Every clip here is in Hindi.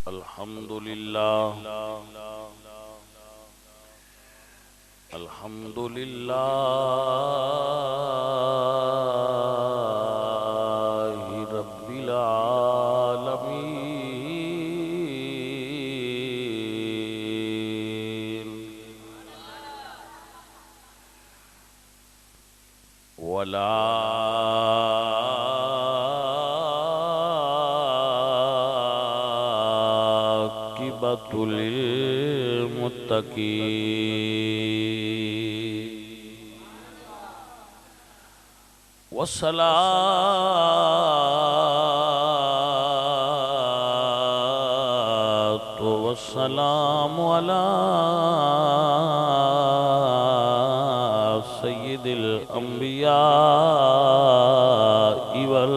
अल्हम्दुलिल्लाह अल्हम्दुलिल्लाहि रब्बिल आलमीन वला आकिबतुल मुत्तकीन वस्सलातु वस्सलामु अला सय्यिदिल अंबिया वल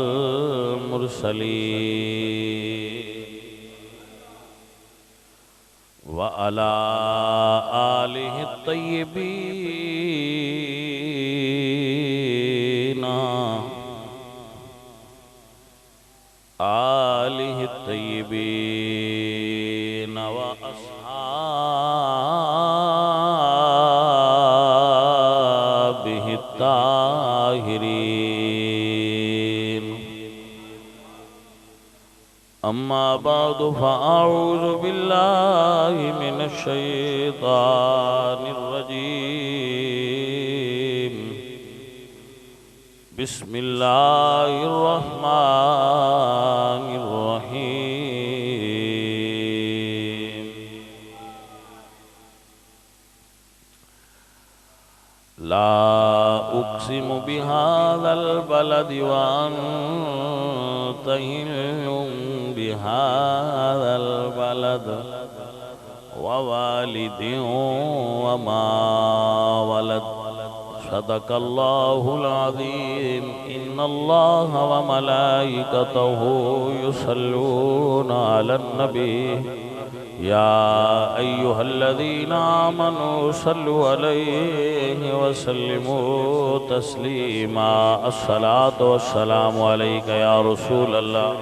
मुरसलीन व अला आलिहि तय्यबीन व अस्हाबिहि ताहिरीन अम्मा बादु फ़अऊज़ु बिल्लाहि मिनश शैतानिर रजीम बिस्मिल्लाहिर रहमानिर रहीम ला उक़्सिमु बिहाज़ल बलदि व अन्त हिल्लुम बिहाज़ल बलद व वालिदिन व मा वलद सदक़ल्लाहुल अज़ीम इन्नल्लाह व मलाइकतहु युसल्लूना अलन नबी या अय्युहल्लज़ीना आमनू सल्लु अलैहि वसल्लिमू तस्लीमा अस्सलातु वस्सलामु अलैका या रसूल अल्लाह।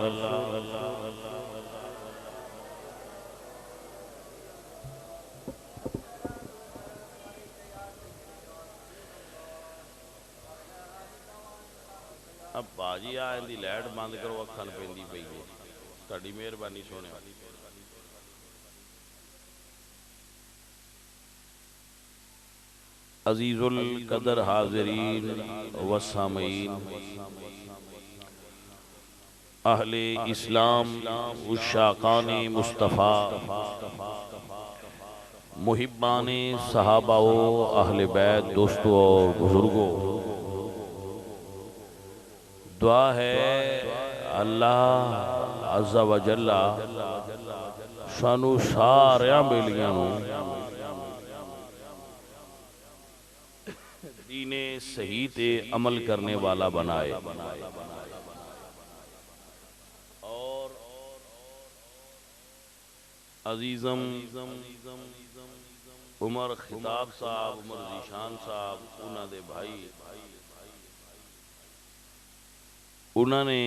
अब बाजी आए दी लाइट बंद करो अखन पेंदी पई है तुहाडी मेहरबानी सोने वाली। अजीजुल कदर हाज़रीन व सामीन अहले इस्लाम उशाकाने मुस्तफ़ा मुहिब्बाने सहाबाओ अहले बैत दोस्तों और बुजुर्गों, दुआ है अल्लाह अज़्ज़ा व जल्ला सानू सारियां बेलियां नू दीने सही ते अमल करने वाला बनाए और अजीजम उमर खिताब साहब उमर जीशान साहब उन्होंने भाई उन्होंने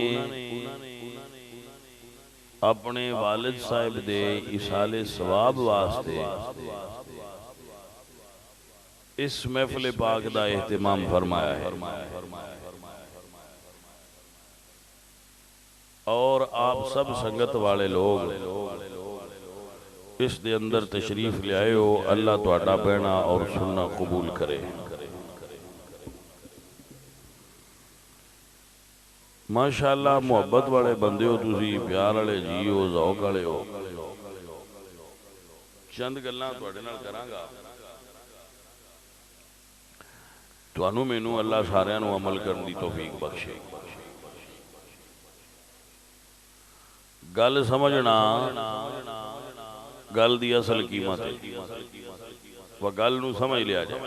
अपने वालिद साहिब दे इसाले सवाब वास्ते इस महफिल पाक का एहतमाम फरमाया है और आप सब संगत वाले लोग इस दे अंदर तशरीफ ले आए हो। अल्लाह तुहाडा बहना और सुनना कबूल करे। माशाअल्लाह मुहब्बत वाले बंदे हो तुसी, प्यार वाले जी हो, ज़ौक वाले हो। चंद गल्लां तुहाडे नाल करांगा। तुहानू मैनू अल्लाह सारियां नू अमल करने की तौफीक बख्शे। गल समझना गल दी असल कीमत है, वह गल नू समझ लिया जाए।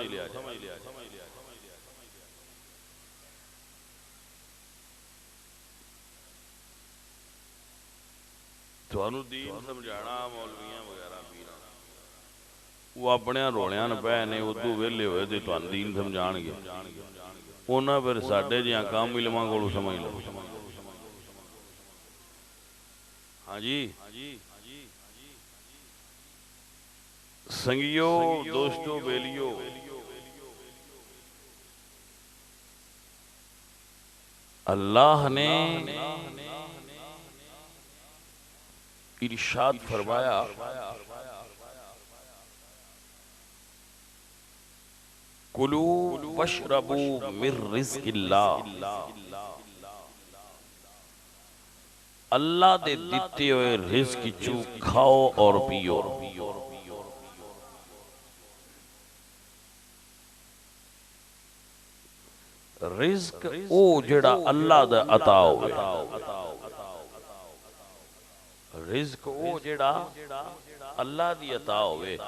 तुहानू दीन समझाना मौलवियां वगैरह पीरां वो अपने रोलियां पै ने उदू वेले होए तो तुहानू दीन समझाणगे। उन्हां फिर साडे जिहां काम इलमां कोलों समझ लो। हाँ जी संगियो दोस्तों बेलियो, अल्लाह ने इरशाद फरमाया कुलू वशरबू मिर रिज़्क़िल्लाह, अल्लाह दे दिते हुए रिज़्क़ चू खाओ और पियो। रिज़्क ओ जेड़ा अल्लाह दा अता होवे, रिज़्क ओ जेड़ा अल्लाह दी अता होवे।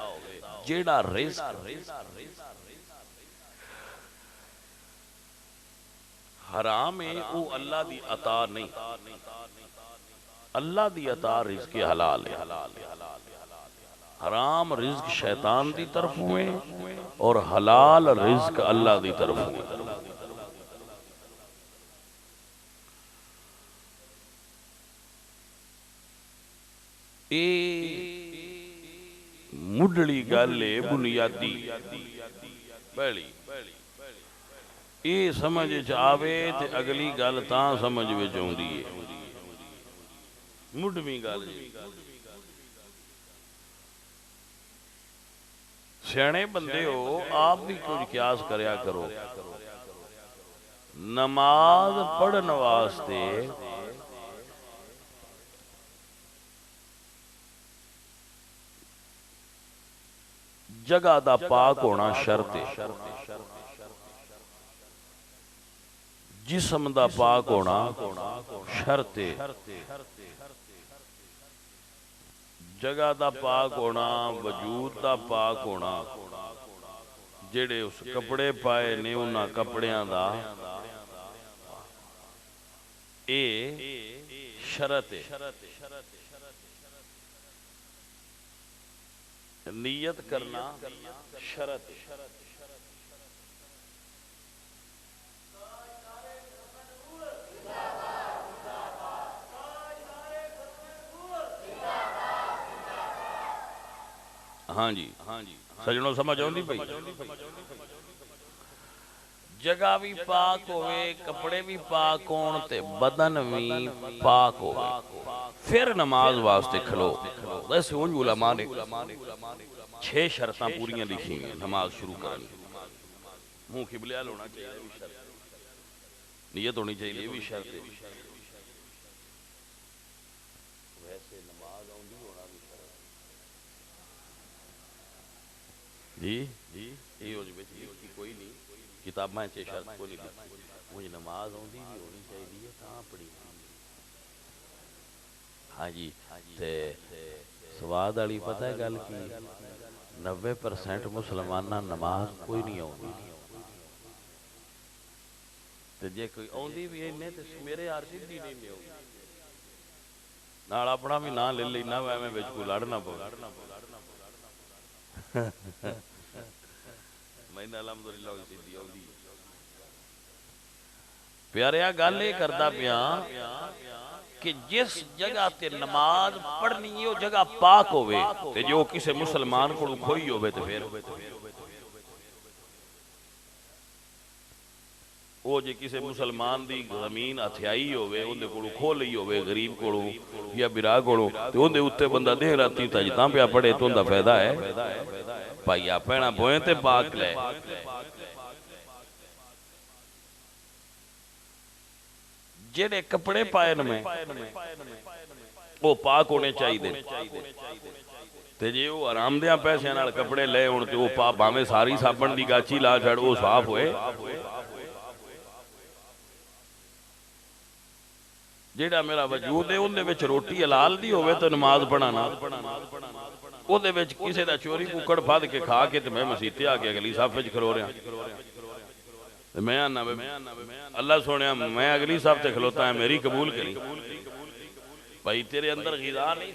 जेड़ा रिज़्क हराम है वो अल्लाह दी अता नहीं, अल्लाह दी अता रिज़्क हलाल है। हराम रिज़्क शैतान दी तरफ हुए और हलाल रिज़्क अल्लाह दी तरफ हुए। मुढ़ली गल है बुनियादी पहली ये समझ आवे ते अगली गल तां समझ विच आउंदी है। मुढ़वी गल सियाणे बंदे हो आप भी कुछ क्यास करया करो। नमाज पढ़न वास्ते जगह दा पाक होना शर्त है, जिस्म दा पाक होना शर्त है। जगह दा पाक होना, वजूद दा पाक होना, जेड़े उस कपड़े पाए ने उन्हां कपड़ियां दा ए शरत है। नियत करना शरत है। हाँ जी सजनों समझ आउंदी पई। जगह भी पाक होवे, कपड़े भी पाक होण ते बदन भी पाक होवे, फिर नमाज वास्ते खलो। वैसे उन उलमा ने 6 शर्तां पूरियां लिखी हैं नमाज शुरू करने। मुंह किबले वाल होना चाहिए, नियत होनी चाहिए, भी शर्त है। वैसे नमाज आउंदी होना भी शर्त जी ये हो जी कोई नहीं किताबां च शर्त को नहीं लिखी। मुझे नमाज आउंदी भी होनी चाहिए तां पढ़ी। हाँ जी ते स्वाद वाली पता है गल की 90% मुसलमाना नमाज कोई नहीं आउंदी ते जे कोई आउंदी भी इन्ने ते मेरे यार सीधी नहीं आउंदी नाल अपना भी ना ले लेना एवें विच कोई लड़ना पवे। मैंने अलहमदुलिल्लाह सीधी आउंदी। प्यारिया गल ये करदा पिया कि जिस जगह ते नमाज पढ़नी है वो जगह पाक होवे ते जो किसी मुसलमान को खोई होवे ते फिर वो जे किसी मुसलमान दी जमीन हथियाई होवे उहदे कोलों खो लई होवे गरीब कोलों या बिरा कोलों ते उहदे उत्ते बंदा देह राती तजदां पिया पढ़े तो उहदा फायदा है। भाईया पैणा बोए ते पाक ले। जेड़े कपड़े पाए में वो पाक होने चाहिए ते जे वो आरामदेह पैसे नाल कपड़े ले होण ते वो पा भावें सारी साबण दी गाची ला छड़ वो साफ होए। जेड़ा मेरा वजूद है उहदे विच रोटी हलाल दी होवे तो नमाज पढ़ाना उहदे विच किसे दा चोरी कुकड़ फद के खा के ते मैं मसीते आ के अगली साफ विच खलो रहा। मैं आना अल्लाह सोनिया मैं अगली साहब ते खलोता है मेरी कबूल करी भाई तेरे अंदर गिज़ा नहीं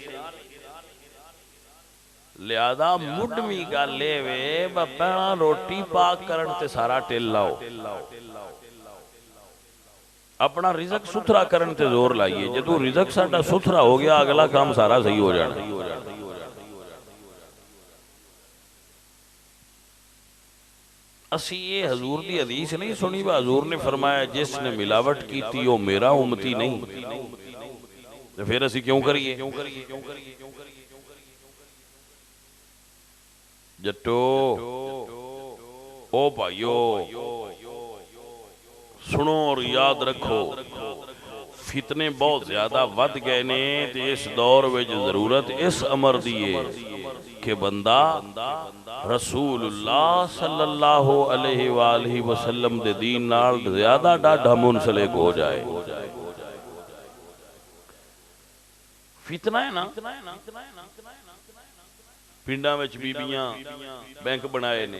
लियादा मुढ़वी गल वे बड़ा रोटी पाक करन ते सारा टिल लाओ अपना रिज़्क सुथरा करन ते जोर लाइए। जदों रिज़्क साडा सुथरा हो गया अगला काम सारा सही हो जाना। असी ये हजूर की हदीस नहीं सुनी, हजूर ने फरमाया जिसने मिलावट की थी वो मेरा उम्मती नहीं, तो फिर असी क्यों करिए? जट्टो ओ भाइयो सुनो और याद रखो, फितने बहुत ज्यादा वध गए ने ते इस दौर में जरूरत इस अमर दी है कि बंदा रसूलुल्लाह सल्लल्लाहु अलैहि वसल्लम दे दीन नाल ज्यादा डाढ़ा मुंसलिक हो जाए। फितना है ना, पिंडा में बीबियां बैंक बनाए ने,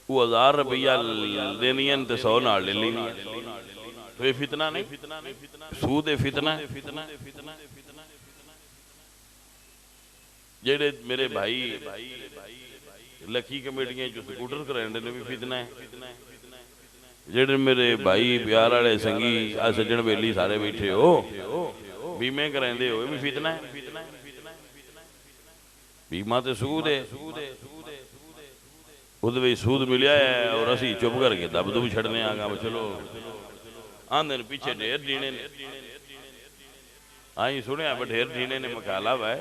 वो 1000 रुपया देनी ते 100 नाल ले लेनी, तो ये फितना नहीं, सूद फितना है। जेड़े मेरे भाई लखी कमेटियां जो स्कूटर कराने ने भी फितना है। जेड़े मेरे भाई प्यार वाले संगी आ सज्जन बेली सारे बैठे हो बीमे करांदे हो, भी फितना है। बीमा तो सूद है, उहदे सूद मिलिया है और असी चुप करके दब दुब छड़ने आ गए। चलो आंदे पीछे ढेर ढीने ने, आई सुनिया ढेर ढीने ने मकाला वै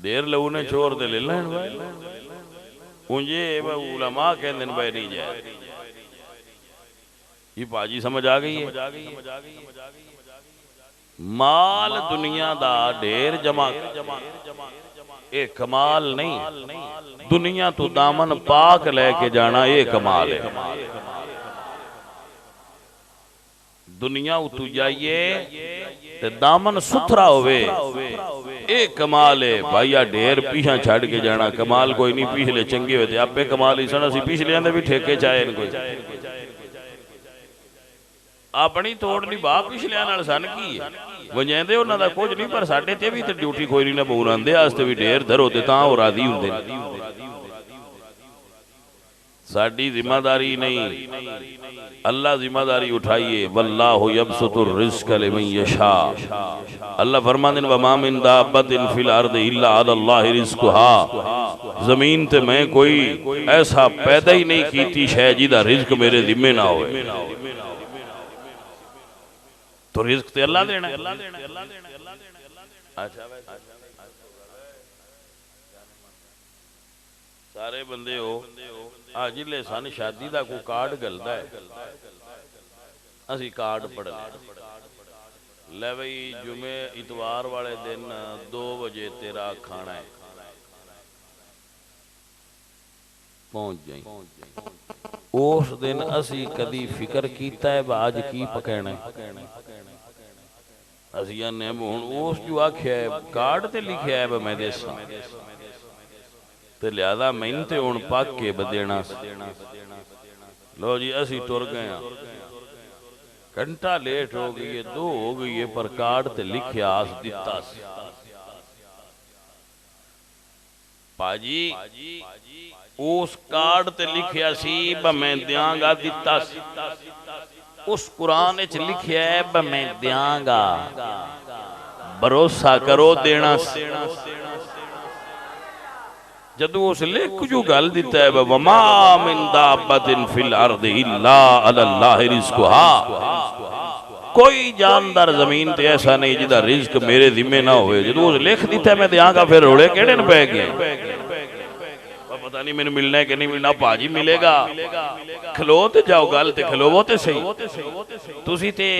ढेर लऊ ने चोर दे ले लैन वै उंजे उलमा कहंदे ने भाई नहीं जाए। ये भाजी समझ आ गई है। माल दुनिया दा ढेर जमा ये कमाल नहीं, दुनिया तो दामन पाक लेके जाना ये कमाल है। दुनिया उतू जाइए ते दामन सुथरा होवे ये कमाल है। भाईया ढेर पीछा छड़ के जाना कमाल कोई नहीं, पिछले चंगे हुए आपे कमाल ही सन, असी पिछले भी ठेके चाहे कोई अपनी तोड़ नहीं बाह पिछलिया नाल सन की वजाते उन्हों का कुछ नहीं, पर साडे ते भी तो ड्यूटी कोई नहीं ना बनाते वास्ते भी ढेर धरो ते तां वो राजी हुंदे। साडी जिम्मेदारी नहीं, अल्लाह जिम्मेदारी उठाइए। वल्लाहु यबसुतुर रिज़्क़ लिमन यशा, अल्लाह फरमाते हैं वमा मिन दाब्बतिन फिल अर्दि इल्ला अल्लाहि रिज़्क़ुहा, जमीन ते मैं कोई ऐसा पैदा ही नहीं कीती शै जिहदा रिज़्क मेरे जिम्मे ना होवे। तो रिज़्क ते अल्लाह देना। अच्छा सारे बंदे हो आ जिले सन शादी का कोई कार्ड गलदा है, असी कार्ड पढ़ ले बई जुमे इतवार वाले दिन 2 बजे तेरा खाना है, पहुंच जाई। उस दिन असी कदी फिक्र कीता है आज की पकाना है? असी आने हुण उस जो आख्या है कार्ड ते लिखिया है मैं देसा ते लिहाजा मैनू ते हुण पक के बदेना। लो जी असी टुर गए, घंटा लेट हो गई है, 2 हो गई है, पर कार्ड ते लिखिया आस दिता पाजी उस कार्ड ते लिखिया सी मैं दियांगा दिता। उस कुरान च लिखिया है मैं दियांगा, भरोसा करो देना। जदों उस लिख जो गल दिता है वमा मिन दाब्बतिन फिल अर्दि इल्ला अल्लाहि रिज़्क़ुहा, कोई जानदार जमीन ते ऐसा नहीं जिहदा रिज़्क मेरे जिम्मे ना होवे। जदों उस लिख दिता है मैं दियांगा, फिर रोले केड़े न पै गए? पता नहीं मैंने मिलना है कि नहीं मिलना। भाजी मिलेगा, खलो ते जाओ, गल ते खलोवो ते सही। तुसी ते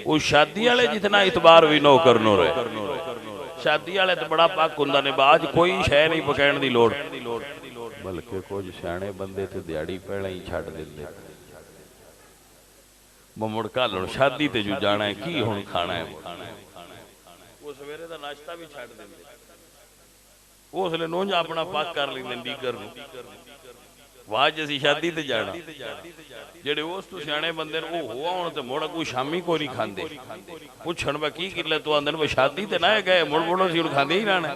उस शादी वाले जितना इतबार भी नो करनो रहे, शादी वाले तो बड़ा पक हुंदा ने, बाज कोई शै नहीं पकाने दी लोड़, बल्कि कुछ सियाणे बंदे ते दिहाड़ी पहले ही छड्ड दिंदे। मुड़ कल शादी ते जो जाना है की हुण खाना है, वो सवेरे दा नाश्ता भी छड्ड दिंदे। उसले नोंज अपना पक कर लेंदे डीगर नूं, वाज असीं शादी ते जाना। जेड़े उस तो सियाणे बंदे ने वो होण ते मुड़ कोई शामी कोई नहीं खांदे, पुछण वा की किले तो आंदे ने शादी ते ना गए, मुड़ मुड़ असीं हुण खांदे ही रहना।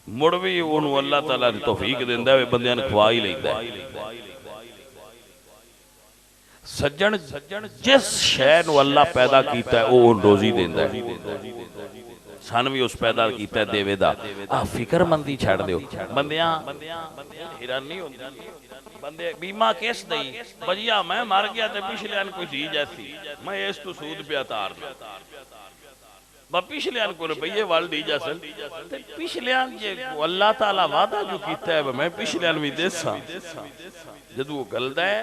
मुड़ भी उहनूं अल्लाह ताला दी तौफीक दिंदा है, बंदियां नूं खवा ही लैंदा है। सज्जन जिस शै नूं अल्लाह पैदा कीता है वो रोजी दिंदा है। सन भी उस पैदा किया देवे दा। आ फिक्रमंदी छड़ दिओ बंदियां, हैरानी होंदी बंदे बीमा किस दई बजिया मैं मर गया ते पिछले कोई चीज ऐसी मैं इस तू सूद पिया तार पिछले को रुपये वल दी जसन पिछले अल्लाह ताला वादा जो किया है मैं पिछले भी देसा जदों वो गलदा है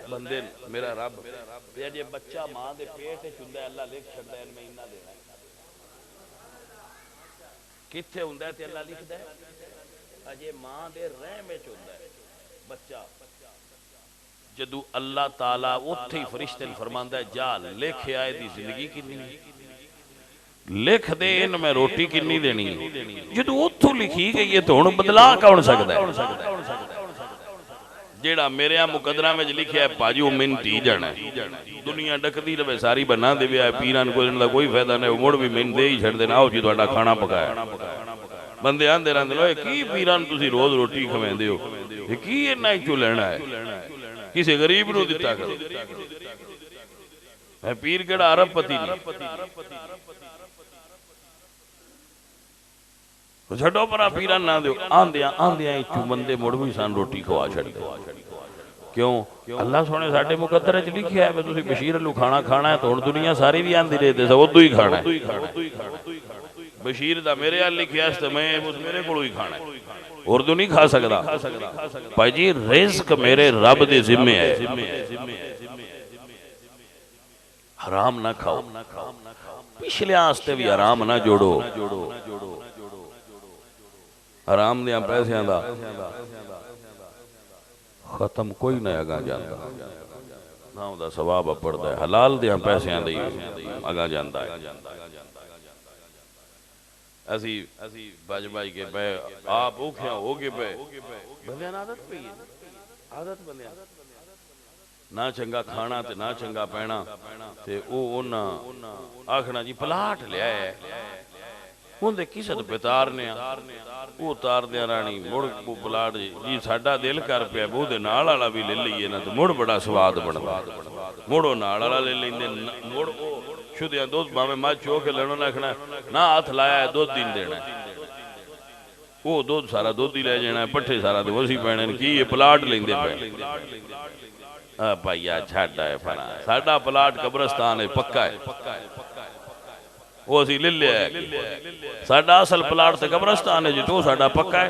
बंदे मेरा रब जे बच्चा मां दे पेट च हुंदा अल्लाह लिख छड्डा है मैं इन्ना देना किथे हुंदा ते अल्लाह लिखदा है अजे मां दे रहम विच हुंदा है बच्चा जदों अल्लाह ताला उत्थे ही फरिश्ते नूं फरमांदा है जा लिख आए दी जिंदगी किन्नी लिख दे इन मैं रोटी किन्नी देनी जो उतों लिखी गई है तो हुण बदला कौन सकता है जेड़ा मेरे मुकदरा में लिखा है भाजी वो मिन धी जाना दुनिया डकती रहे सारी बना दे पीरां नूं कोई फायदा नहीं मुड़ भी मिन दे ही छड्डदे आओ जी तुहाडा खाना पकाया बंदे आंदे रहंदे लो की पीरां नूं तुसीं रोज रोटी खवांदे हो की इन्ना चो लेना है किसी गरीब नूं दिता करो पीर केड़ा अरबपति छो पर पीरा ना दो आंदिया आंदिया इचू बंदे मुड़ भी सन रोटी खवा छड्डदे क्यों अल्लाह सोने साडे मुकद्दर च लिखिया है तुसीं बशीर अल्लू खाना खाना है तो हुण दुनिया सारी भी आंदी रहे थे उदू ही खाना है बशीर दा मेरे अल लिखिया तो मैं उस मेरे कोलों ही खाना है उर्दू नहीं खा सकदा भाई जी रिज़्क मेरे रब दे जिम्मे है हराम ना खाओ पिछले आस्ते भी हराम ना जोड़ो हराम दियां पैसियां दा खत्म कोई ना अगा जाता ना उहदा सवाब अपड़दा है हलाल दियां पैसियां दी अगा जांदा है असी बज बज के पे आप औखियां हो गए पे बंदियां आदत पई है आदत बंदियां ना चंगा खाना ते ना चंगा पैना ते ओ उन्हां आखना जी प्लाट लिया है उहदे किसे ते तारने वो तारदे राणी मुड़ प्लाट जी साडा दिल कर पिया बूह नाल वाला भी ले लईए ना तो मुड़ बड़ा स्वाद बनदा मुड़ो नाल वाला ले लैंदे मुड़ ओ शुद्धिया दुध भावें मझ चो के लेना रखना ना हाथ लाया दुध ही देना वो दुध सारा दुध ही लै जाना पट्ठे सारा तो वसी पैने की ये प्लाट लेंदे पे भाईया छड्ड है फना साडा प्लाट कब्रस्तान है पक्का है वो असी ले लिया साडा असल प्लाट ते कब्रस्तान है जो साडा पक्का है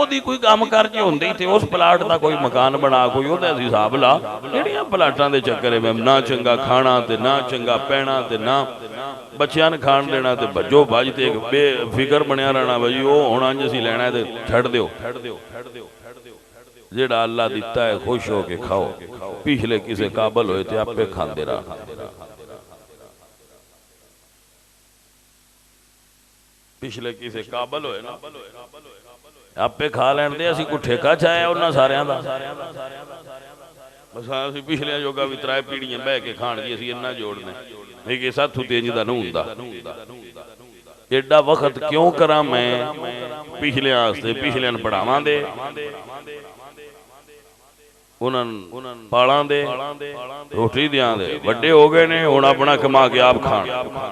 ओदी कोई काम कर जे हुंदी ते उस प्लाट दा कोई मकान बना कोई ओदा असी हिसाब ला जेड़ियां प्लाटां दे चक्कर में ना चंगा खाना ते ना चंगा पैना ते ना बच्चियां ने खाण देना ते भज्जो भज ते बेफिक्र बनया रहना भाई ओ हुण अंज असी लैणा ते छड्ड दिओ जेड़ा अल्लाह दिता है खुश हो के खाओ पिछले किसे काबल होए ते आपे खांदे रह पिछले किसे काबल होए ना आपे खा लैण दे असीं कोई ठेका चाया उन्हां सारियां दा बस असीं पिछले जोगा भी त्रै पीढ़ियां बह के खाण दी असीं इन्ना जोड़ने लेकिन साथू तेज दा नहीं हुंदा एडा वक्त क्यों करा मैं पिछले आस्ते पिछले पढ़ावां दे उन्हां पालां दे रोटी दियां दे वड्डे हो गए ने हुण अपना कमा के आप खाण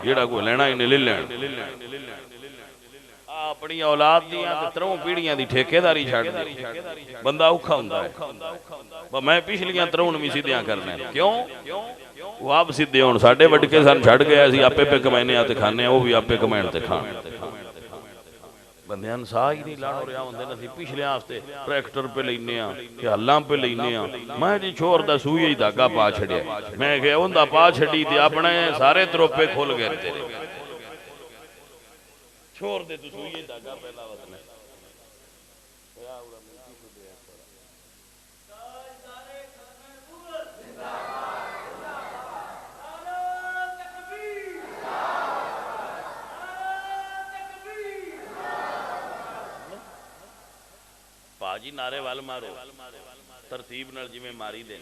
जेड़ा कोई लेना इन्हें ले लैण अपनी औलाद दियां ते त्रों पीढ़ियां दी ठेकेदारी छड्ड दी बंदा औखा हुंदा है मैं पिछलियां त्रों भी सीधियां करना क्यों वो आप सीधे हुण साडे वडके सन छड्ड गए असीं आपे पे कमाने ते खाने वो भी आपे कमाण ते खाण बंदियां साह ही नहीं लाणो रहा हुंदे असीं पिछले आस्ते ट्रैक्टर पे लैने आ ते हल्लां पे लैने आ मैं जी छोर दा सूई ही धागा पा छड्या मैं कहा उंदा पा छड्डी ते अपने सारे त्रोपे खुल गए तेरे छोड़ दे तू सुइए धागा पहला वतन भाजी नारे वाल मारो तरतीब नाल जिवें मारी दे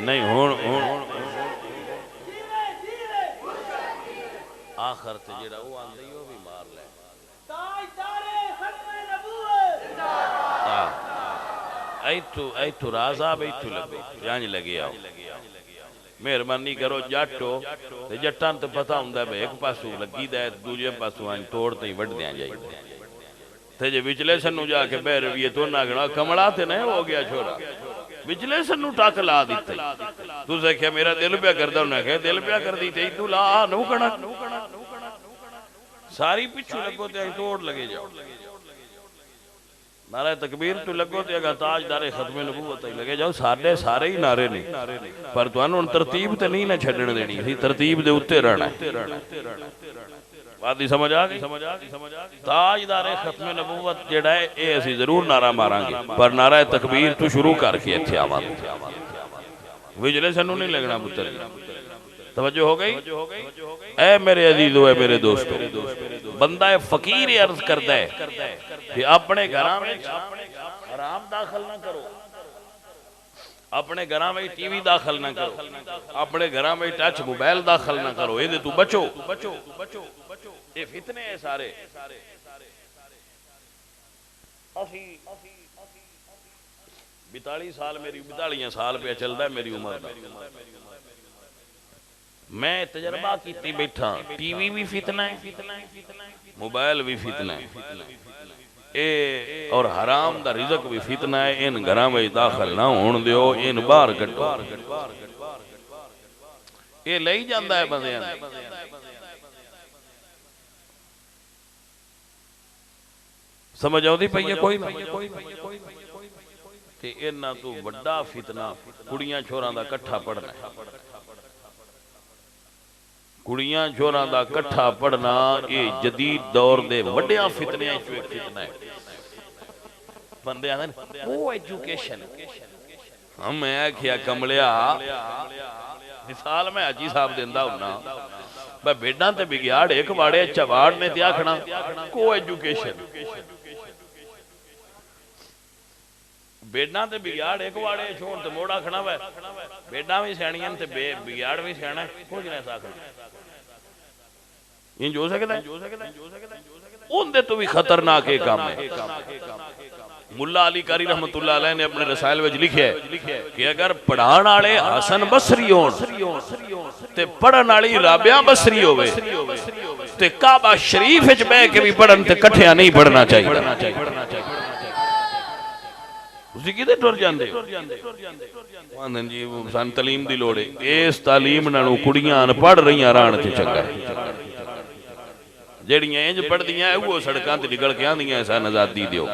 नहीं हुण आखिर ते जेड़ा वो आंदा ही वो भी मार ले ऐथू राजा बैठू लगो जांज लगे आओ मेहरबानी करो जट्टो ते जट्टां ते पता हुंदा है एक पासू लगी दा दूजे पासू अं तोड़ ते वड्डदियां जाई ते जे विचले सन्नू जाके बह रवीए तो ना गणा कमला ते नहीं हो गया छोरा विचले सन्नू टक ला दिते तू आख्या मेरा दिल प्या करदा उन्हें आख्या दिल प्या कर दी ते तू ला नू कणा सारी पिछू लगो ते तोड़ लगे जाओ नारे तकबीर तू लगो ते अगर ताजदारे खत्मे नबूवत लगे जाओ सारे सारे ही नारे ने पर तुहानू तरतीब ते नहीं ना छड्डण देनी सी तरतीब दे उत्ते रहना बात समझ आ गई ताजदारे खत्मे नबूवत जेड़ा है ये असी जरूर नारा मारांगे पर नारा तकबीर तू शुरू करके इत्थे आवांगे विजले सानू नहीं लगना पुत्र तवज्जो हो गई ऐ मेरे अजीजो है मेरे दोस्तों बंदा फकीर अर्ज करदा है कि अपने घरां में हराम दाखिल ना करो अपने घरां में टीवी दाखिल ना करो अपने घरां में टच मोबाइल दाखिल ना करो ये तू बचो ये फितने है सारे 42 साल मेरी 42 साल पे चलता है मेरी उम्र का मैं तजर्बा की बैठा टीवी भी फितना है मोबाइल भी फितना है ए और हराम दा रिज़्क भी फितना है इन घरां में दाखिल ना होण दियो इन बाहर कड्डो ये लई जांदा है बंदियां समझ आउंदी पई है कोई ते इन्ना तो वड्डा फितना कुड़ियां छोरां दा इकट्ठा पढ़ना कुड़ियां छोरां दा इकट्ठा पढ़ना ये जदीद दौर दे वड्डियां फितनियां चों एक फितना है बंदे आंदे वो एजुकेशन हम मैं आखिया कमलिया मिसाल मैं हाजी साहब देंदा हुन्ना मैं बेडां ते बिगाड़ एक वाड़े चवाड़ ने ते आखना को एजुकेशन बेडां ते बिगाड़ एक वाड़े छोड़ ते मोड़ा खना वे बेडां भी सियाणियां ते बिगाड़ भी सियाणा कुछ नहीं सकदा इंज हो सकदा उनदे तो भी खतरनाक एक काम है मुल्ला अली कारी रहमतुल्लाह अलैह ने अपने रसायल विच लिखिया है कि अगर पढ़ाण वाले हसन बसरी होण ते पढ़न वाली राबिया बसरी होवे ते काबा शरीफ विच बैठ के भी पढ़न ते इकट्ठियां नहीं पढ़ना चाहिए टुर जाते जी सन तलीम की लोड़ है इस तालीम नालों कुड़ियां अनपढ़ रही रहन ते चंगा जेड़ियां इंज पढ़दियां वो सड़कां ते निकल के आंदियां सन आजादी दिओ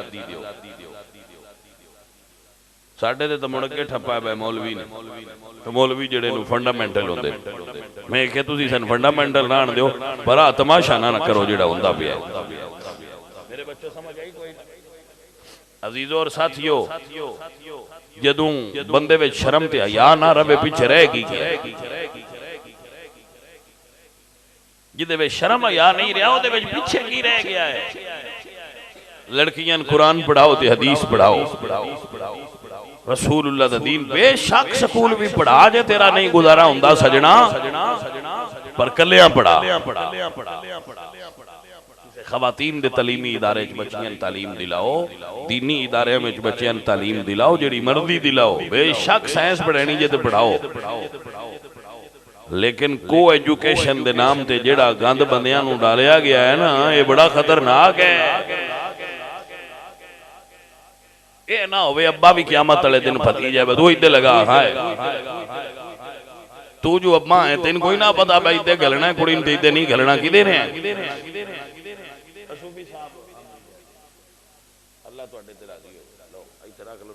साडे ते मुड़ के ठप्पा पै मौलवी ने तो मौलवी जेड़े नु फंडामेंटल होंदे मैं आख्या तुसीं सन फंडामेंटल रहन दिओ पर तमाशा ना करो जेड़ा हुंदा पिया मेरे बच्चों समझ आई कोई अजीजों और साथियों जदों बंदे विच शर्म ते हया ना रवे पीछे रह गई जिदे विच शर्म हया नहीं रहा ओदे विच पीछे की रह गया है लड़कियां कुरान पढ़ाओ ते हदीस पढ़ाओ रसूलुल्लाह दा दीन बेशक स्कूल भी पढ़ा जे तेरा नहीं गुजारा हुंदा सजना पर कलियां पढ़ा खवातीन दे तलीमी इदारे बच्चियां तालीम दिलाओ दीनी इदारे में बच्चियां तालीम दिलाओ जेड़ी मर्जी दिलाओ बेशक साइंस पढ़ानी जे ते पढ़ाओ लेकिन को एजुकेशन दे नाम ते जेड़ा गंद बंदियां नूं डालिया गया है ना ये बड़ा खतरनाक है ये ना होवे अब्बा भी क़यामत वाले दिन फती जाए तू इधर लगा हाय तू जो अम्मा है तेन कोई ना पता भाई इधर गलना है कुड़ी इधर नहीं गलना किधे ने अल्लाह तुहाडे ते राजी हो लो इधर रख लो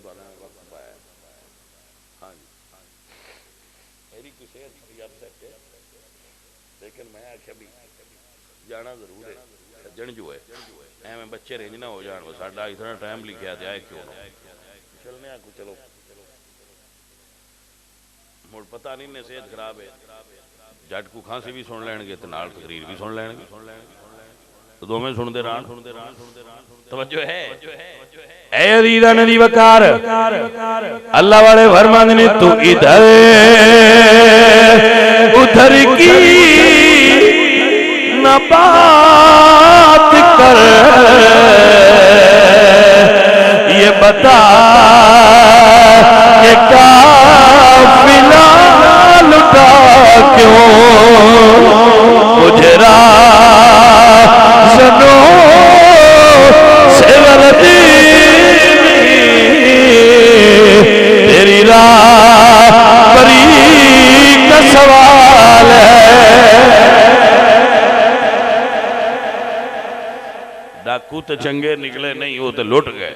हां जी मेरी कोई सेहत यार सेट है लेकिन मैं आख्या भी जाना जरूर है सज्जन जो है एवं बच्चे रेंज ना हो जान साडा इतना टाइम लिखा ते आए क्यों ना चलने को चलो मुड़ पता नहीं ने सेहत खराब है जट को खांसी भी सुन लैणगे ते नाल तकरीर भी सुन लैणगे दोवें सुनते रहन तवज्जो है ऐ अजीज़ा नदी वकार अल्लाह वाले फरमाते ने तू इधर उधर की न बात कर ये बता कि काफिला लुटा क्यों मुझे राज़नो से वरदी तेरी राहबरी का सवाल है। डाकू तो चंगे निकले नहीं, वो तो लुट गए।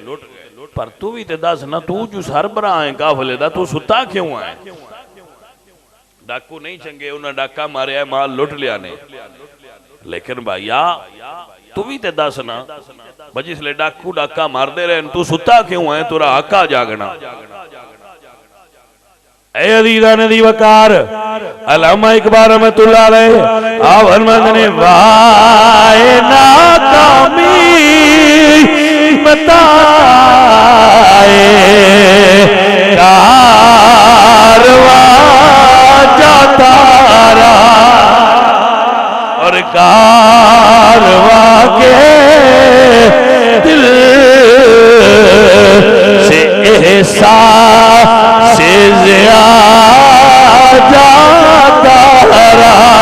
पर तू भी ते दस ना, तू जो सरबरा है काफले दा, तू सुता क्यों है? डाकू नहीं चंगे, उन्हें डाका मारे माल लुट लिया ने, लेकिन भैया तू भी ते दस ना, जिसले डाकू डाका मारते रहे तू सुता क्यों है? तुरा हका जागना। ऐ अजीज़ा नदी वकार अल्लामा इकबाल रहमतुल्लाह अलैह आप फरमाते ने वाए नाकामी बताए कारवां जाता रहा और कारवां के दिल से एहसास से जाता रहा।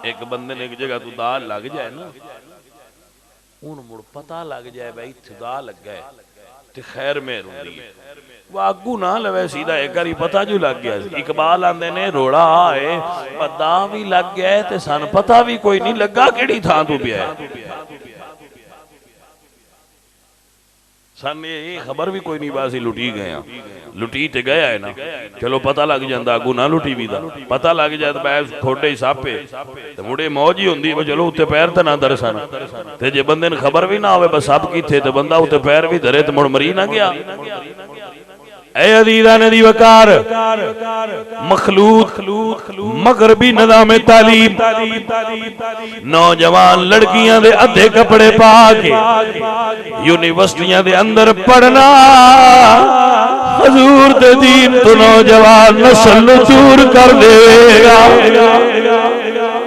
एक बंदे ने एक जगह तू दाल लग जाए ना, हूं मुड़ पता लग जाए भाई दा लग गए ते खैर मेहर हुंदी है, वो आगू ना लवे सीधा एक बारी पता जो लग गया। इकबाल आंदे ने रोड़ा आए पता भी लग गया ते सन पता भी कोई नहीं लगा केड़ी थां तू पिया है, सन ये खबर भी कोई नहीं बासी लुटी गए, लुटी ते गया है ना, चलो पता लग जाता अगू ना लुटी भी दा, पता लग जाए तो मैं खोडे सापे ते मुड़े मौज ही होंदी, चलो उत्ते पैर तो ना दरसन ते जे बंदे ने खबर भी ना होवे बस सब किथे ते बंदा उत्ते पैर भी धरे तो मुड़ मरी ना गया। ऐ अजीज़ा नदी वकार मखलूक मगरबी निज़ाम तालीम नौजवान लड़कियां दे अद्धे कपड़े पा के यूनिवर्सिटियां दे अंदर पढ़ना हजूर दे दीन तो नौजवान नस्ल दूर कर देगा।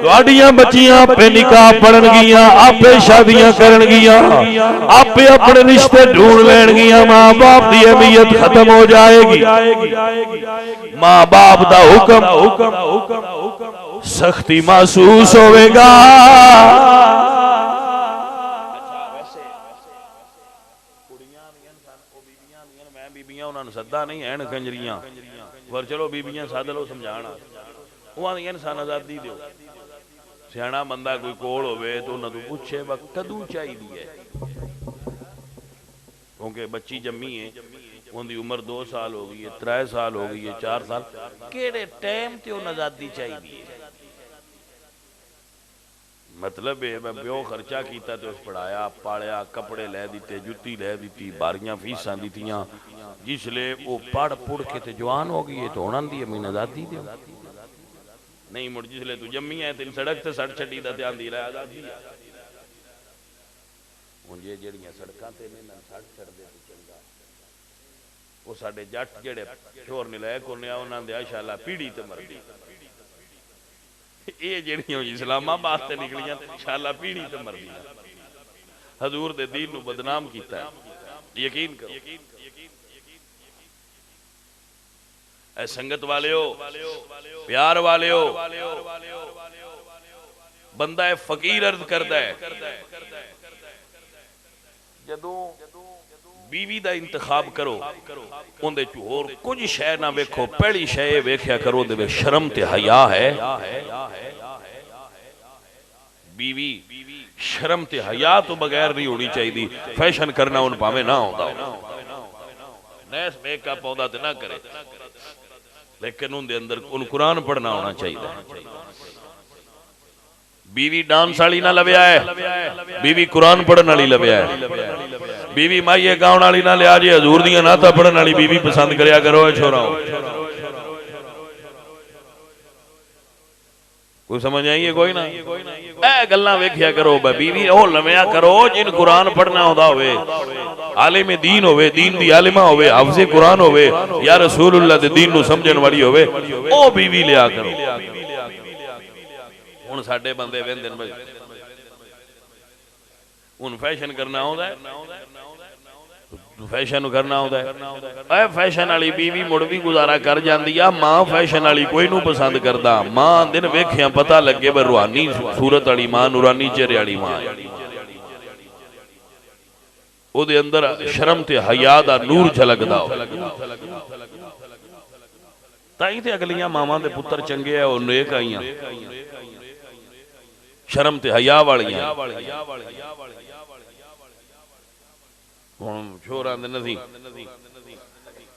तुहाडियां बच्चियां आपे निकाह पढ़न गियां, आपे शादियां करन गियां, आपे अपने रिश्ते ढूंढ लैन गियां, मां बाप की अहमियत खत्म हो जाएगी। मां बाप का हुक्म सख्ती महसूस होवेगा। सदा नहीं है कंजरियां पर चलो बीबियां सद लो समझाना, सन आजादी दो, सियाना बंदा कोई कोल होवे तो उन्होंने पूछे कदू चाहिए है, क्योंकि बच्ची जम्मी है उनकी उम्र 2 साल हो गई है, 3 साल हो गई है, 4 साल केड़े टाइम ते उन्हें आजादी चाहिए है। मतलब है मैं प्यो खर्चा किया तो उस पढ़ाया पालिया, कपड़े लै दिते, जुत्ती लै दी, बारियां फीसां दित्तियां, जिसले वो पढ़ पुढ़ के ते जवान हो गई है तो उन्होंने दी अमीन आजादी दो नहीं मुड़ जिसले तू जम्मी है तेन सड़क से सड़ छड़ी का ध्यान दी रहा आजादी हुण जे जेड़ियां सड़कां ते ने सड़ छड़दे ते चंगा वो साडे जट जेड़े शोर नलायक होने उन्हां दे इंशाअल्लाह पीढ़ी ते मरदी, ये जेड़ियां इस्लामाबाद ते निकलियां इंशाअल्लाह पीढ़ी ते मरदी। हजूर दे दीन नूं बदनाम कीता है, यकीन करो। ऐ संगत वाले हो, प्यार वाले हो, बंदा है फकीर अर्ज करदा है जदों बीवी दा इंतखाब करो उहदे च होर कुछ शै ना वेखो, पहली शै वेख्या करो उहदे विच शर्म ते हया है। बीवी शर्म ते हया तो बगैर नहीं होनी चाहिए। फैशन करना उन भावे ना आउंदा, नैस मेकअप आउंदा ते ना करे, लेकिन उनके अंदर उन कुरान पढ़ना होना चाहिए। बीवी डांस वाली ना लव्या है, बीवी कुरान पढ़ने वाली लव्या है। बीवी माइये गाउन वाली ना लिया जी, हजूर दी नाता पढ़ने वाली बीवी पसंद करया करो छोराओ। कोई समझ आई है? कोई ना ए गल्लां वेखिया करो बीवी ओ लविया करो जिन कुरान पढ़ना होता होवे, आलिम दीन होवे, दीन दी आलिमा होवे, हाफिज़ कुरान होवे या रसूलुल्लाह दे दीन नु समझण वाली होवे, ओ बीवी लिया करो। हुण साडे बंदे वेंदे ने हुण फैशन करना आउंदा है, फैशन करना होता है। फैशन वाली बीवी मुड़ भी गुजारा कर जाती है, मां फैशन वाली कोई नू पसंद करता। मां दिन वेखिया पता लगे भाई रूहानी सूरत वाली मां, नूरानी चेहरे वाली मां, ओदे अंदर शर्म ते हया दा नूर झलकदा हो। ताई ते अगलियां मावां दे पुत्तर चंगे है, और नेक आईयां शर्म ते हया वालियां। छोर आंदे नहीं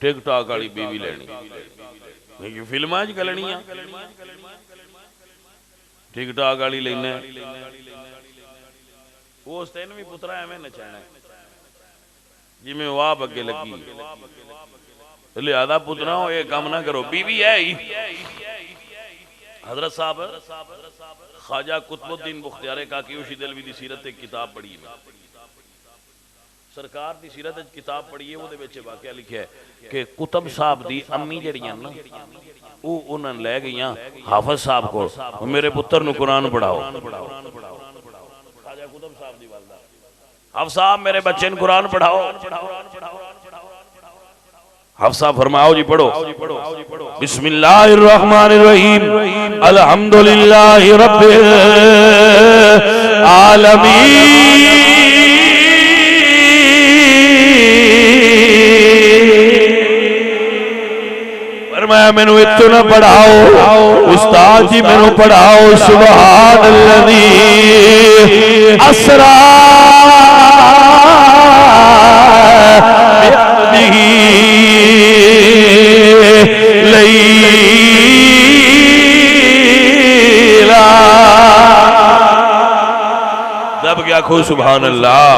टिकटॉक वाली बीवी लेनी, फिल्मां च गलनियां टिकटॉक वाली लेना, उस दिन भी पुत्रा एवं नचाना जिमें वो आप अगे लगी। लिहाजा पुत्रा ये काम ना करो। बीवी है ही हजरत साहब ख्वाजा कुतुबुद्दीन बुख्तियार काकी उशी दिलवी दी सीरत एक किताब पढ़ी है, सरकार की सीरत किताब पढ़ी है, वो वाकया लिखा है कि कुतुब साहब की अम्मी जड़ियां ना वो उन्होंने लै गई हाफिज साहब को, मेरे पुत्र नु कुरान पढ़ाओ। हाफिज साहब मेरे बच्चे नु कुरान पढ़ाओ। हाफिज साहब फरमाओ जी पढ़ो। बिस्मिल्लाहिर्रहमानिर्रहीम अल्हम्दुलिल्लाहि रब्बिल आलमीन। मैं मैनू इतो ना पढ़ाओ, उस्ताद जी मैनू पढ़ाओ। सुभान अल्लज़ी असरा बिअब्दिही लैला। दब गया खो सुभान अल्लाह।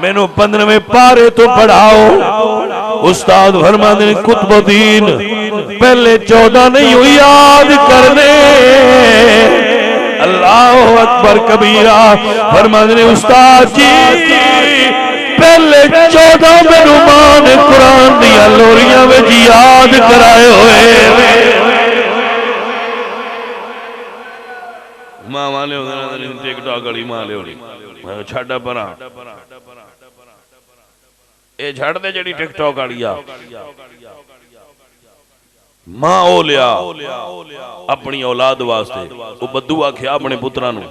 मैनू 15वें पारे तो पढ़ाओ। उस्ताद फरमाते हैं कुतुबुद्दीन पहले 14 नहीं हुई याद करने। अल्लाह अकबर कबीरा। फरमाते हैं उस्ताद जी पहले 14 मेनू मां ने कुरान दिया लोरियां में याद कराए हुए। मां वाले टिकटॉक वाली मां ले छाड़ा परा ये छड़ दे जी टिकटॉक वाली आ मां ओ लिया अपनी औलाद वास्ते। वो बद्दू आख्या अपने पुत्रा नूं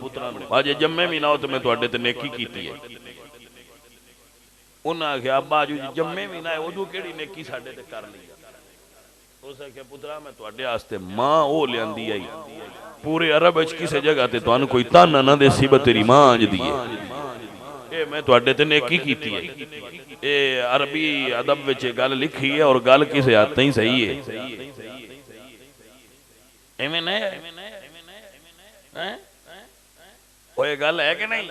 अजे जम्मे भी ना हो तो मैं तुहाडे ते नेकी कीती है। उन्हें आख्या बाजू जी जम्मे भी ना उदू केड़ी नेकी साडे ते कर ली। उस आख्या पुत्रा मैं तुहाडे वास्ते मां ओ लियांदी आई पूरे अरब विच किसी जगह ते तुहानू कोई ताना ना देसी ब तेरी मां अज दी है। ये मैं तुहाडे ते नेकी कीती है। ये अरबी अदब विच गल लिखी है और गल किस हद तक सही है। एवें नहीं वो ये गल है कि नहीं?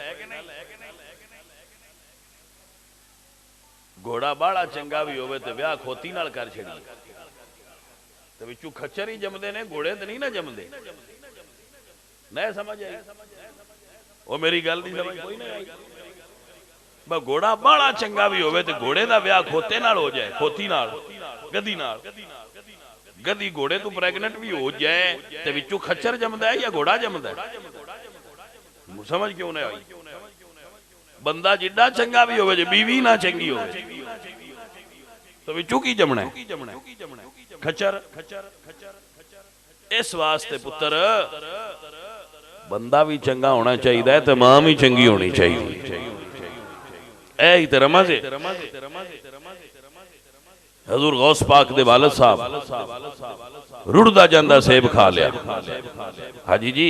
घोड़ा बाड़ा चंगा भी होवे ते ब्याह खोती नाल कर छड़ी ते विचू खच्चर ही जमदे ने, घोड़े ते नहीं ना जमदे। नहीं समझ आई? वो मेरी गल नहीं समझ कोई नहीं आई। घोड़ा बाड़ा चंगा भी होवे ते घोड़े दा ब्याह खोते नाल हो जाए, खोती नाल गधी नाल। गधी घोड़े तो प्रेगनेंट भी हो जाए ते विचू खच्चर जमदा है या घोड़ा जमदा है? समझ क्यों नहीं आई? बंदा जिड्डा चंगा भी होवे जे बीवी ना चंगी हो तो विचू की जमना है? खच्चर। इस वास्ते पुत्र बंदा भी चंगा होना चाहिए ते मां भी चंगी होनी चाहिए। रमज है। हजूर गौस पाक दे वालिद साहब रुड़दा जांदा सेब खा लिया। हाजी जी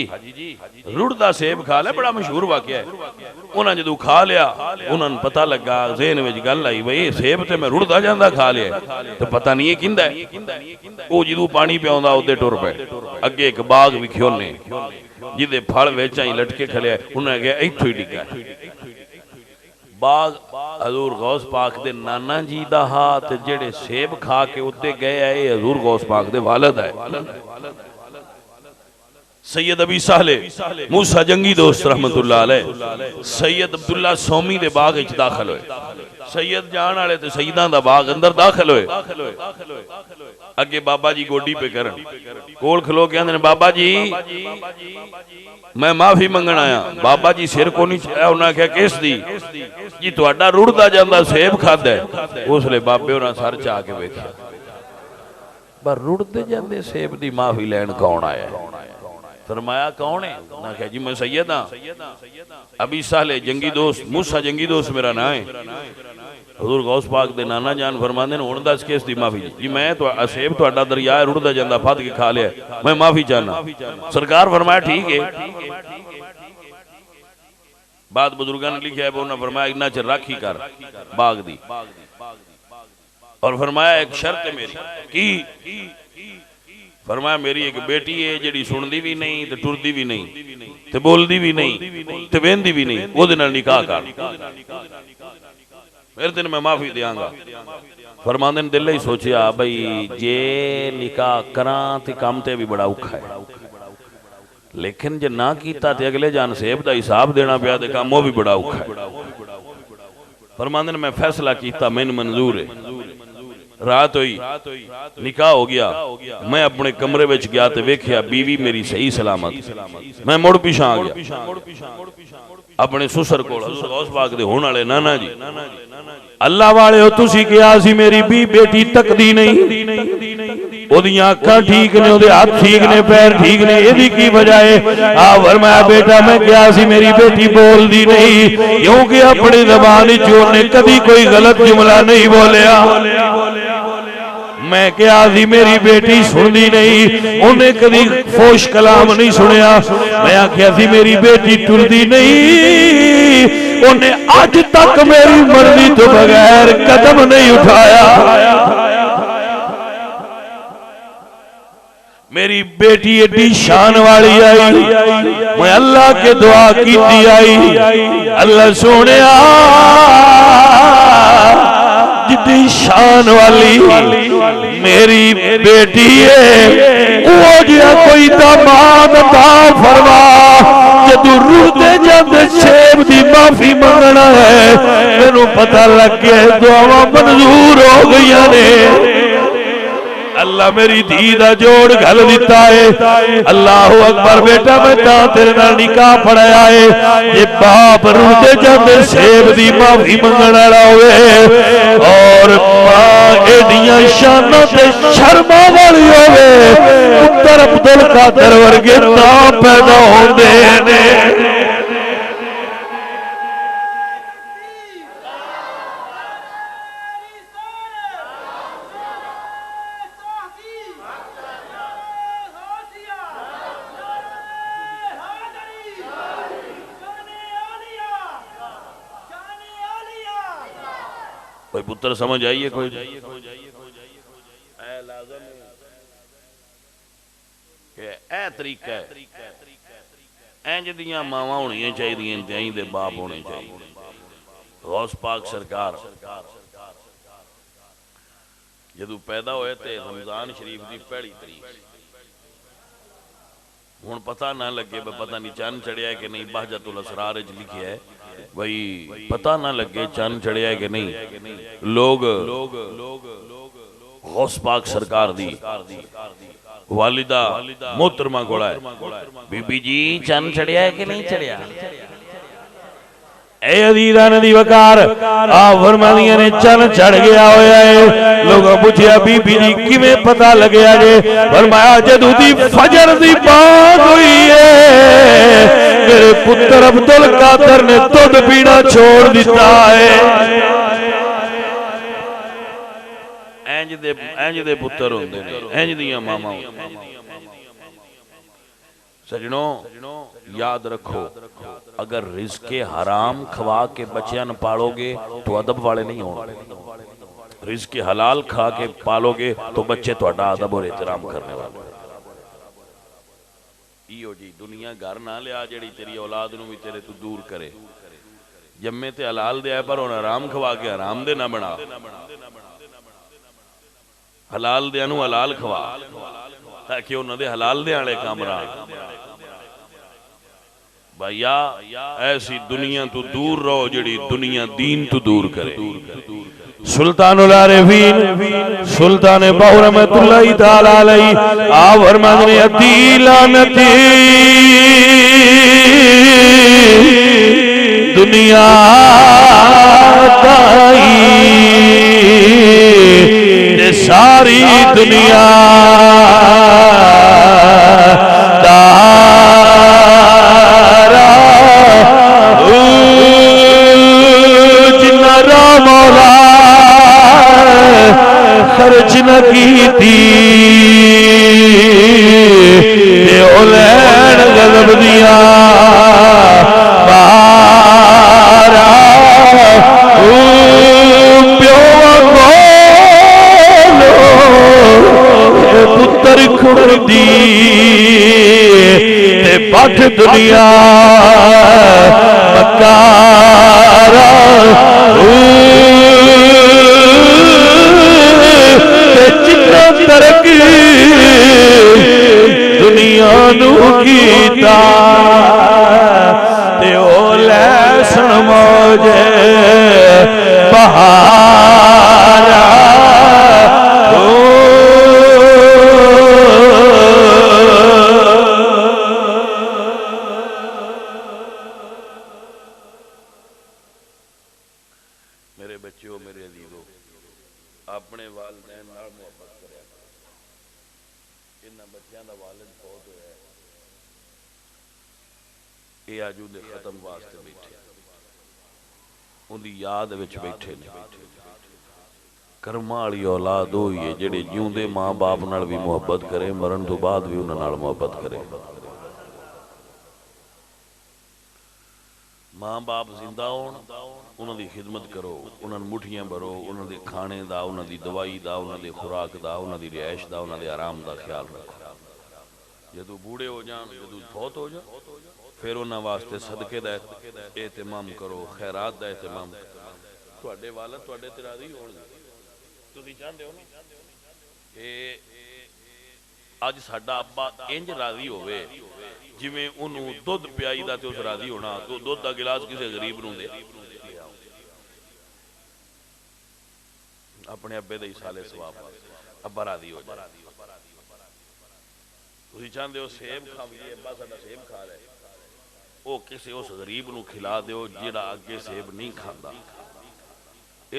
रुड़दा सेब खा लिया, बड़ा मशहूर वाकया है। उन्हें जो खा लिया उन्होंने पता लगा ज़हन में गल आई भाई सेब तो मैं रुड़दा जांदा खा लिया तो पता नहीं है किंदा है। वो जो पानी पियाउंदा उदे टुर पे अगे एक बाग विखे उन्हें जिदे फल विच आई लटके खलिया। उन्हें कहा इत्थों ही डिगा बाग हजूर गौस पाक दे नाना जी दा हाथ जेड़े सेब खा के उत्ते गए है हजूर गौस पाक दे वालिद है। सैयद अबी साले मूसा जंगी दोस्त रहमतुल्लाह अलैह सैयद अब्दुल्ला सौमी दे बाग विच दाखिल होए। सैयद जान वाले ते सैयदां दा बाग अंदर दाखिल होए। अगे बाबा जी गोडी पे करन, कोल खलो के आंदे ने बाबा जी मैं माफी मंगण आया। बाबा जी सिर को नहीं छाया, उन्हें आख्या किस दी जी तुहाडा रुड़दा जांदा सेब खादा है। उसले बाबे होरां सर चा के वेखिया, पर रुड़दे जांदे सेब दी माफी लैन कौन आया है? फरमाया कौन है? ना कहा जी मैं सैयद हाँ, अबी साले जंगी दोस्त, मूसा जंगी दोस्त मेरा नाम है। हजूर गौस पाक दे नाना जान फरमांदे ने हुण दस किस दी माफी? जी मैं तो सेब तुहाडा दरिया रुड़दा जांदा फद के खा लिया, मैं माफी चाहना। सरकार फरमाया ठीक है। बाद बुजुर्गों ने लिखा है, उन्होंने फरमाया इन्ना चर राखी कर बाग दी, और फरमाया एक शर्त है मेरी की, फरमाया मेरी एक बेटी है जिहड़ी सुनदी भी नहीं ते टुरदी भी नहीं ते बोलदी भी नहीं ते वेंदी भी नहीं, ओहदे नाल निकाह कर, फिर तेन मैं माफी देंगा। फरमांदे ने दिल ही सोचिया बई जे निकाह करा तो काम ते भी बड़ा औखा है, लेकिन जे ना कीता ते अगले जान सेब का हिसाब देना पिया ते काम वो भी बड़ा औखा है। फरमांदे ने मैं फैसला किया, मैनू मंजूर है। रात हुई, निकाह हो गया। मैं अपने कमरे में गया तो वेख्या बीवी मेरी सही सलामत। मैं मुड़ पिछा आ गया अपने सुसर को, हजूर गौस पाक दे होने वाले नाना जी। अल्लाह वाले हो तुसी कहा सी मेरी भी बेटी तकदी नहीं, ओदियां अखां ठीक ने, ओदे हाथ ठीक ने, पैर ठीक ने, एदी की वजह है? आ फरमाया बेटा मैं कहा सी मेरी बेटी बोलदी नहीं, क्योंकि अपनी ज़बान विच ओने कदी कोई गलत जुमला नहीं बोलिया। मैं क्या सी मेरी बेटी सुनती नहीं, उन्हें कभी फोश कलाम नहीं सुनिया। मैं आख्या सी मेरी बेटी टुरदी नहीं, उन्हें आज तक मेरी मर्जी तो बगैर कदम नहीं उठाया। मेरी बेटी एडी शान वाली आई, मैं अल्लाह के दुआ की आई, अल्लाह सोने जितनी शान वाली मेरी बेटी है, वो जो कोई दामाद दा फरमा जदू रुदे जब सेब दी माफी मंगना है, मैनू पता लग गया दुआवां मंजूर हो गई ने। अल्लाह मेरी धी दा जोड़ घल दिता है। अल्लाह अकबर बेटा मैं तेरे नाल निकाह पढ़ाया है। ये बाप रुदे जांदे सेब दी माफी मंगण वाला होवे और मां एडियां शानां ते शर्मा वाली होवे, पुत्तर अब्दुल कादर वर्गे तां पैदा होंदे ने। कोई पुत्र समझ आइए, कोई ए तरीका है, इंज दियां मावां होनियां चाहिए, इंज दे बाप होने चाहिए। गौस पाक सरकार जदों पैदा होए ते रमजान शरीफ की पहली तरीक, हुण पता ना लगे पता नहीं चंद चढ़िया कि नहीं। बहजतुल असरार च लिखिया है भाई पता ना लगे चंद चढ़िया कि नहीं। लोग गौस पाक सरकार दी वालिदा मोहतरमा कोल आए, बीबी जी चंद चढ़िया कि नहीं चढ़िया? फरमादियां ने चन चढ़ गया होया है। लोगों पूछया बीबी जी किवें पता लग्या जे? फरमाया जदों दी फजर दी बात हुई है, मेरे पुत्र अब्दुल कादर ने दुध पीना छोड़ दिता है। इंज दे पुत्र होंदे ने, इंज दियां मावां होंदियां। सजनों याद रखो, अगर रिज़्क़े हराम खवा के बच्चियां न पालोगे तो अदब वाले नहीं होंगे। रिज़्क़े हलाल खा के पालोगे तो बच्चे तुहाडा अदब और एहतराम करने वाले। इहो जी दुनिया घर ना लिया जिहड़ी तेरी औलाद नूं भी तेरे तो दूर करे। जम्मे ते हलाल दे पर हुण हराम खवा के हराम दे ना बना। हलाल दे नूं हलाल खवा ताकि उन्हां दे हलाल दे वाले काम रह। भैया ऐसी दुनिया तो दूर रहो जिहड़ी दुनिया दीन तो दूर करे। सुल्तानुल आरिफीन सुल्तान बाहु रहमतुल्लाहि तआला अलैहि आप फरमाते हैं अद्दी लानती दुनिया दाई ते सारी दुनिया दारा जिन्ना रा मौला खर्च न कीती ते ओ लैन गज़ब दिया बारा प्यो बोलो पुत्र खुड़दी ते पठ दुनिया मकारा तरक दुनिया नू कीता ते ओ लैसन मौजे बहारा मेरे बच्चों मेरे अजीजों अपने वालिदैन नाल मुहब्बत करिया। इन्हां बच्चों का वालिद बहुत होया ये अज उहदे खत्म वास्ते बैठे उहदी याद विच बैठे ने। कर्मां वाली औलाद होई है जिहड़े जिउंदे मां बाप नाल भी मुहब्बत करे मरण तो बाद भी उन्हां नाल मुहब्बत करे। मां बाप जिंदा होण उन्हां दी खिदमत करो उन्हां नूं मुठियां भरो उन्हां दे खाने दा उन्हां दी दवाई दा उन्हां दी खुराक दा उन्हां दी रिहाइश दा उन्हां दे आराम दा ख्याल रखो। जदों बूढ़े हो जान जदों फौत हो जान फिर उन्हां वास्ते सदके दा एहतमाम करो खैरात दा एहतमाम करो। तुहाडे वालिद तुहाडे ते राज़ी होणगे तुसीं चाहंदे हो ना कि अज साडा अब्बा इंज राज़ी होवे जिवें उन्होंने दुध पियाई दा ते उस राज़ी होना तो दुध का गिलास किसी गरीब नूं दे अपने अब्बे दे साले सवाब अब्बा राज़ी हो जाए। तुसीं चाहंदे हो सेब खावीए अब्बा साडा सेब खा रहा है वो किसी उस गरीब नूं खिला दिओ जिहड़ा अगे सेब नहीं खाता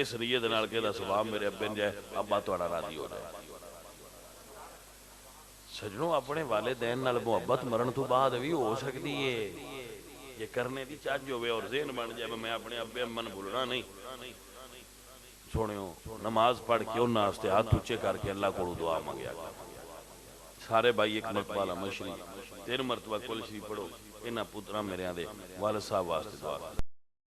इस नीयत नाल कि सवाब मेरे अब्बे ने जाए अब्बा तुहाडा राज़ी हो जाए। सजनों अपने वालिदैन नाल मुहब्बत मरण तो बाद भी हो सकती है ये करने की चज होवे और ज़हन बन जाए मैं अपने अब्बे अम्मा नूं भुलना नहीं। सुनियो नमाज पढ़ के उन्हां वास्ते हाथ उच्चे करके अल्लाह कोलों दुआ मंगया सारे भाई एक मरतबा लम्हा शरीफ 3 मरतबा कुल शरीफ पढ़ो इन्हां पुत्रां मेरियां दे वालिद साहब वास्ते दुआ